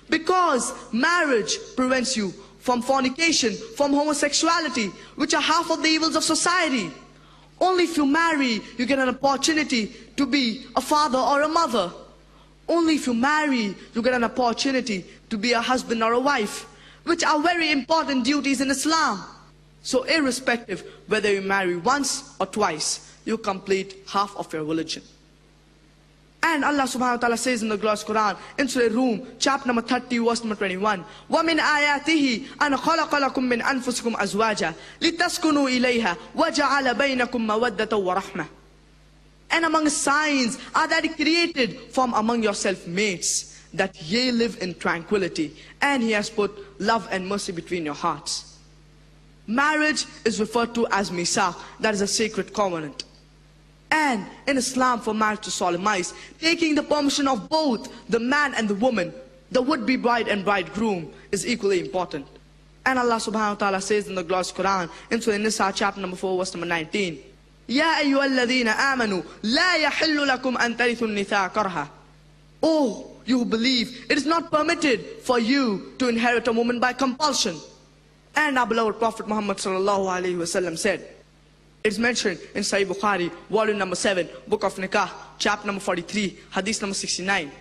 Because marriage prevents you from fornication, from homosexuality, which are half of the evils of society. Only if you marry, you get an opportunity to be a father or a mother. Only if you marry, you get an opportunity to be a husband or a wife, which are very important duties in Islam. So irrespective whether you marry once or twice, you complete half of your religion. And Allah subhanahu wa ta'ala says in the glorious Quran, in Surah Rum, chapter number 30, verse number 21, وَمِنْ آيَاتِهِ أَنْ خَلَقَ لَكُم مِّنْ أَنفُسِكُمْ أَزْوَاجًا لِتَسْكُنُوا إِلَيْهَا وَجَعَلَ بَيْنَكُم مَّوَدَّةً وَرَحْمَةً. And among His signs are that He created from among yourself mates, that ye live in tranquility, and He has put love and mercy between your hearts. Marriage is referred to as misaq, that is a sacred covenant. And in Islam, for marriage to solemnize, taking the permission of both the man and the woman, the would-be bride and bridegroom, is equally important. And Allah subhanahu wa ta'ala says in the glorious Quran, in Surah Nisa, chapter number 4, verse number 19, يَا أَيُّهَا الَّذِينَ آمَنُوا لَا يَحِلُّ لَكُمْ أَن تَرِثُوا النِّسَاءَ كَرْهًا. Oh, you who believe, it is not permitted for you to inherit a woman by compulsion. And our beloved Prophet Muhammad sallallahu alaihi wasallam said, it's mentioned in Sahih Bukhari, volume number 7, book of Nikah, chapter number 43, hadith number 69.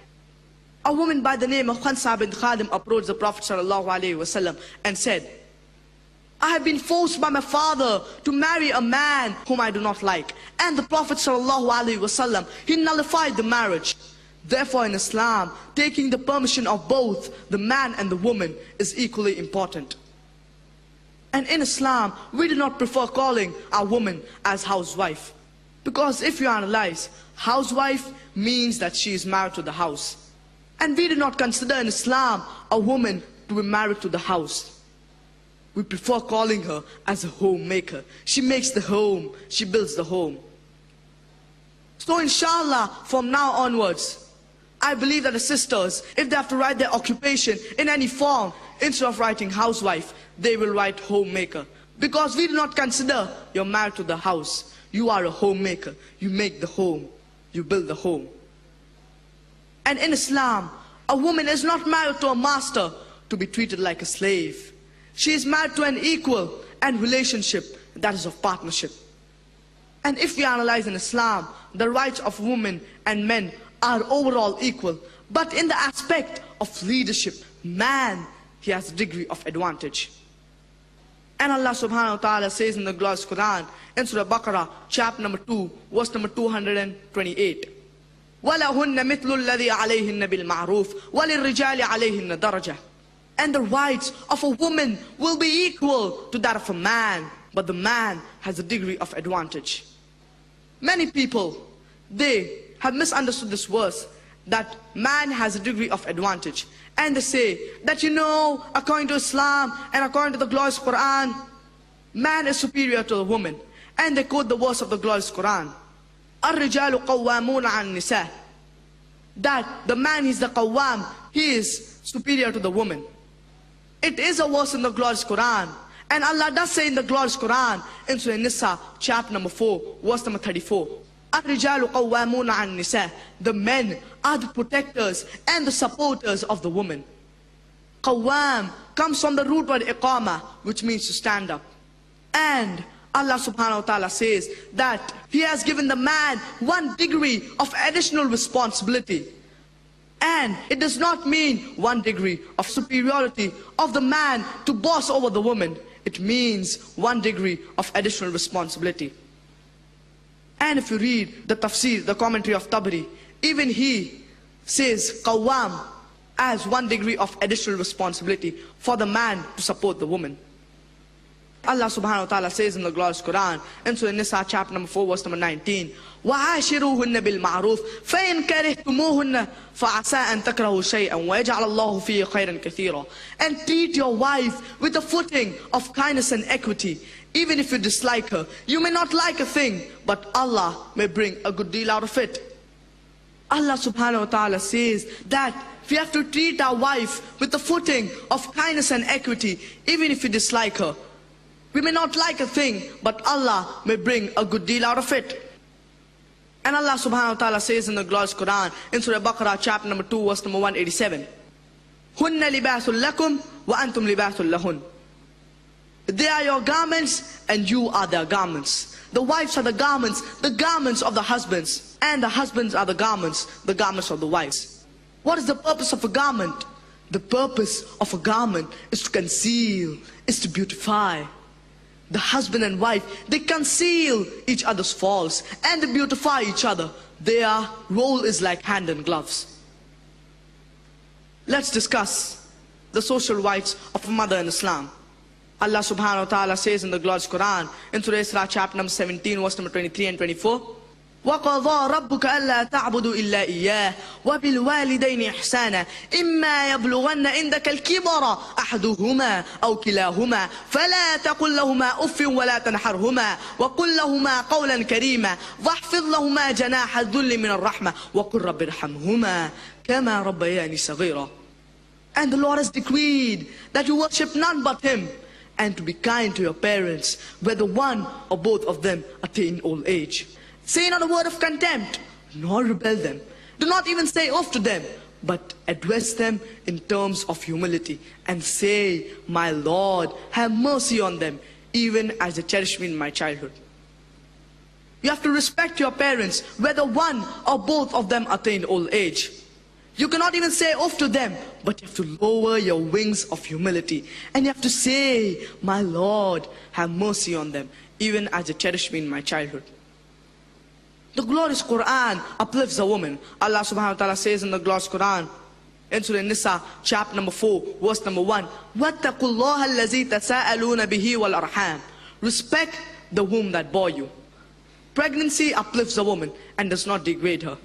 A woman by the name of Khansa bint Khadim approached the Prophet sallallahu alaihi wasallam and said, I have been forced by my father to marry a man whom I do not like. And the Prophet sallallahu alaihi wasallam, he nullified the marriage. Therefore in Islam, taking the permission of both the man and the woman is equally important. And in Islam, we do not prefer calling a woman as housewife. Because if you analyze, housewife means that she is married to the house. And we do not consider in Islam a woman to be married to the house. We prefer calling her as a homemaker. She makes the home, she builds the home. So inshallah, from now onwards, I believe that the sisters, if they have to write their occupation in any form, instead of writing housewife, they will write homemaker. Because we do not consider you're married to the house. You are a homemaker. You make the home. You build the home. And in Islam, a woman is not married to a master to be treated like a slave. She is married to an equal and relationship that is of partnership. And if we analyze in Islam, the rights of women and men are overall equal. But in the aspect of leadership, man, he has a degree of advantage. And Allah subhanahu wa ta'ala says in the glorious Quran, in Surah Baqarah, chapter number 2, verse number 228, وَلَهُنَّ مِثْلُ الَّذِي عَلَيْهِنَّ بِالْمَعْرُوفِ وَلِلرِّجَالِ عَلَيْهِنَّ دَرَجَةٌ. And the rights of a woman will be equal to that of a man, but the man has a degree of advantage. Many people, they have misunderstood this verse, that man has a degree of advantage. And they say that, according to Islam and according to the glorious Quran, man is superior to the woman. And they quote the verse of the glorious Quran, الرِّجَالُ قَوَّامُونَ عَنْ النِّسَاءِ, that the man is the qawwam, he is superior to the woman. It is a verse in the glorious Quran. And Allah does say in the glorious Quran, in Surah Nisa, chapter number 4, verse number 34, الرِّجَالُ قَوَّامُونَ عَنْ النِّسَاءِ, the men are the protectors and the supporters of the woman. Qawwam comes from the root word iqama, which means to stand up. And Allah subhanahu wa ta'ala says that He has given the man 1 degree of additional responsibility. And it does not mean 1 degree of superiority of the man to boss over the woman. It means 1 degree of additional responsibility. And if you read the tafsir, the commentary of Tabari, even he says qawwam as 1 degree of additional responsibility for the man to support the woman. Allah subhanahu wa ta'ala says in the glorious Quran, in Surah Nisa, chapter number 4, verse number 19, وَعَاشِرُوهُنَّ بِالْمَعْرُوفِ فَإِنْ كَرِهْتُمُوهُنَّ فَعَسَىٰ أَن تَكْرَهُوا شَيْئًا وَيَجْعَلَ اللَّهُ فِيهِ خَيْرًا كَثِيرًا. And treat your wife with the footing of kindness and equity. Even if you dislike her, you may not like a thing, but Allah may bring a good deal out of it. Allah subhanahu wa ta'ala says that we have to treat our wife with the footing of kindness and equity, even if you dislike her. We may not like a thing, but Allah may bring a good deal out of it. And Allah subhanahu wa ta'ala says in the glorious Quran, in Surah Baqarah, chapter number 2, verse number 187, Hunna libasul lakum wa antum libasul lahun. They are your garments and you are their garments. The wives are the garments of the husbands, and the husbands are the garments of the wives. What is the purpose of a garment? The purpose of a garment is to conceal, is to beautify. The husband and wife, they conceal each other's faults and they beautify each other. Their role is like hand and gloves. Let's discuss the social rights of a mother in Islam. Allah subhanahu wa ta'ala says in the glorious Quran, in Surah Isra chapter number 17, verse number 23 and 24, وَقَضَى رَبُّكَ أَلَّا تَعْبُدُوا إِلَّا إِيَّاهُ وَبِالْوَالِدَيْنِ إِحْسَانًا إِمَّا يَبْلُغَنَّ عِندَكَ الْكِبَرَ أَحَدُهُمَا أَوْ كِلَاهُمَا فَلَا تَقُل لَّهُمَا أُفٍّ وَلَا تَنْهَرْهُمَا وَقُل لَّهُمَا قَوْلًا كَرِيمًا وَاخْفِضْ لَهُمَا جَنَاحَ الذُّلِّ مِنَ الرَّحْمَةِ وَقُل رَّبِّ ارْحَمْهُمَا كَمَا رَبَّيَانِي صَغِيرًا. And the Lord has decreed that you worship none but Him, and to be kind to your parents, whether one or both of them attain old age. Say not a word of contempt, nor rebel them. Do not even say off to them, but address them in terms of humility, and say, my Lord, have mercy on them, even as they cherished me in my childhood. You have to respect your parents, whether one or both of them attain old age. You cannot even say off to them, but you have to lower your wings of humility. And you have to say, my Lord, have mercy on them, even as they cherished me in my childhood. The glorious Quran uplifts a woman. Allah subhanahu wa ta'ala says in the glorious Quran, in Surah Nisa, chapter number 4, verse number 1, وَاتَّقُوا اللَّهَ الَّذِي تَسَاءَلُونَ بِهِ وَالْأَرْحَامِ. Respect the womb that bore you. Pregnancy uplifts a woman and does not degrade her.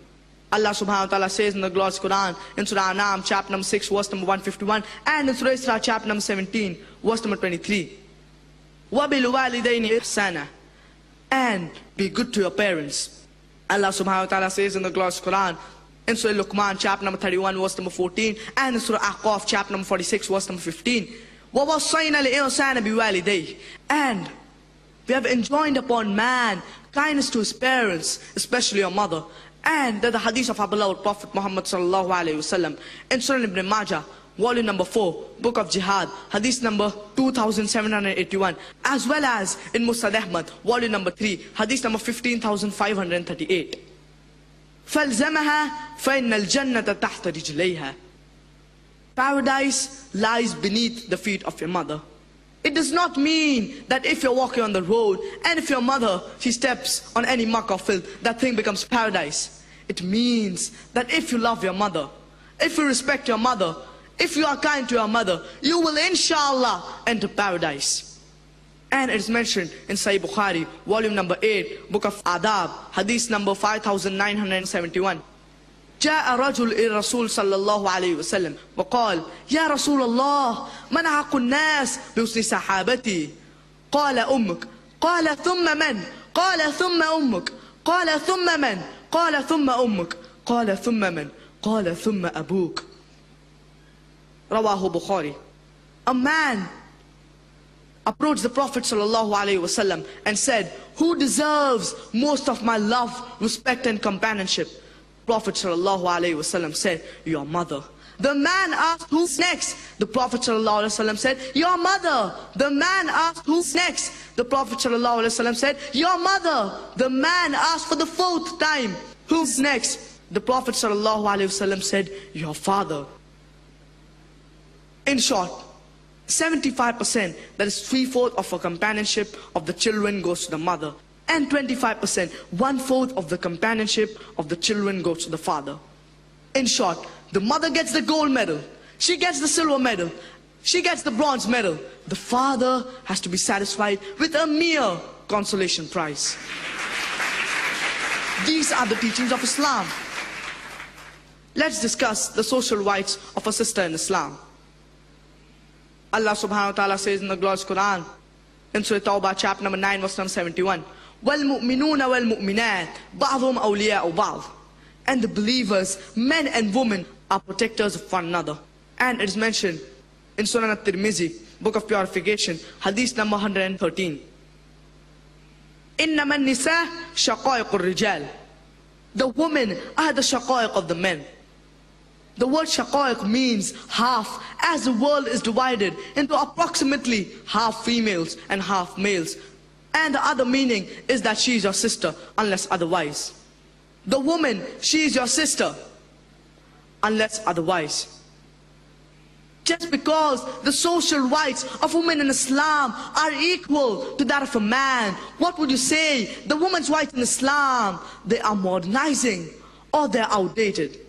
Allah subhanahu wa ta'ala says in the glorious Quran, in Surah An'am, chapter number 6, verse number 151, and in Surah Isra, chapter number 17, verse number 23. وَبِالْوَالِدَيْنِ إِحْسَانًا. And be good to your parents. Allah subhanahu wa ta'ala says in the glorious Quran, in Surah Luqman, chapter number 31, verse number 14, and in Surah Ahqaf, chapter number 46, verse number 15. وَوَصَّيْنَا الْإِنسَانَ بِوَالِدَيْهِ. And we have enjoined upon man kindness to his parents, especially your mother. And the hadith of our beloved Prophet Muhammad sallallahu alayhi wasallam in Surah Ibn Majah, volume number 4, book of Jihad, hadith number 2781, as well as in Musnad Ahmad, volume number 3, hadith number 15538. فَالْزَمَهَا فَإِنَّ الْجَنَّةَ تَحْتَ رِجْلَيْهَا. Paradise lies beneath the feet of your mother. It does not mean that if you're walking on the road and if your mother, she steps on any muck or filth, that thing becomes paradise. It means that if you love your mother, if you respect your mother, if you are kind to your mother, you will inshallah enter paradise. And it is mentioned in Sahih Bukhari, volume number 8, book of Adab, hadith number 5971. جاء رجل إلى الرسول صلى الله عليه وسلم وقال يا رسول الله من أحق الناس بحسن صحابتي؟ قال أمك. قال ثم من؟ قال ثم أمك. قال ثم من؟ قال ثم أمك. قال ثم من؟ قال ثم أبوك. رواه Bukhari. A man approached the Prophet sallallahu alaihi wasallam and said, who deserves most of my love, respect and companionship? Prophet sallallahu alaihi wasallam said, your mother. The man asked, who's next? The Prophet sallallahu alaihi wasallam said, your mother. The man asked, who's next? The Prophet sallallahu alaihi wasallam said, your mother. The man asked for the 4th time, who's next? The Prophet sallallahu alaihi wasallam said, your father. In short, 75%, that is 3/4 of a companionship of the children goes to the mother. And 25%, 1/4 of the companionship of the children goes to the father. In short, the mother gets the gold medal, she gets the silver medal, she gets the bronze medal. The father has to be satisfied with a mere consolation prize. These are the teachings of Islam. Let's discuss the social rights of a sister in Islam. Allah subhanahu wa ta'ala says in the glorious Quran, in Surah Tawbah, chapter number 9, verse number 71, وَالْمُؤْمِنُونَ وَالْمُؤْمِنَاتِ بَعْضُهُمْ أَوْلِيَاءُ بَعْضٍ. And the believers, men and women, are protectors of one another. And it is mentioned in Sunan at-Tirmizi, book of purification, hadith number 113. إِنَّمَا النِّسَاءُ شَقَائِقُ الرِّجَالِ. The women are the shaqaiq of the men. The word shaqaiq means half, as the world is divided into approximately half females and half males. And the other meaning is that she is your sister unless otherwise. The woman, she is your sister unless otherwise. Just because the social rights of women in Islam are equal to that of a man, what would you say? The woman's rights in Islam, they are modernizing or they're outdated.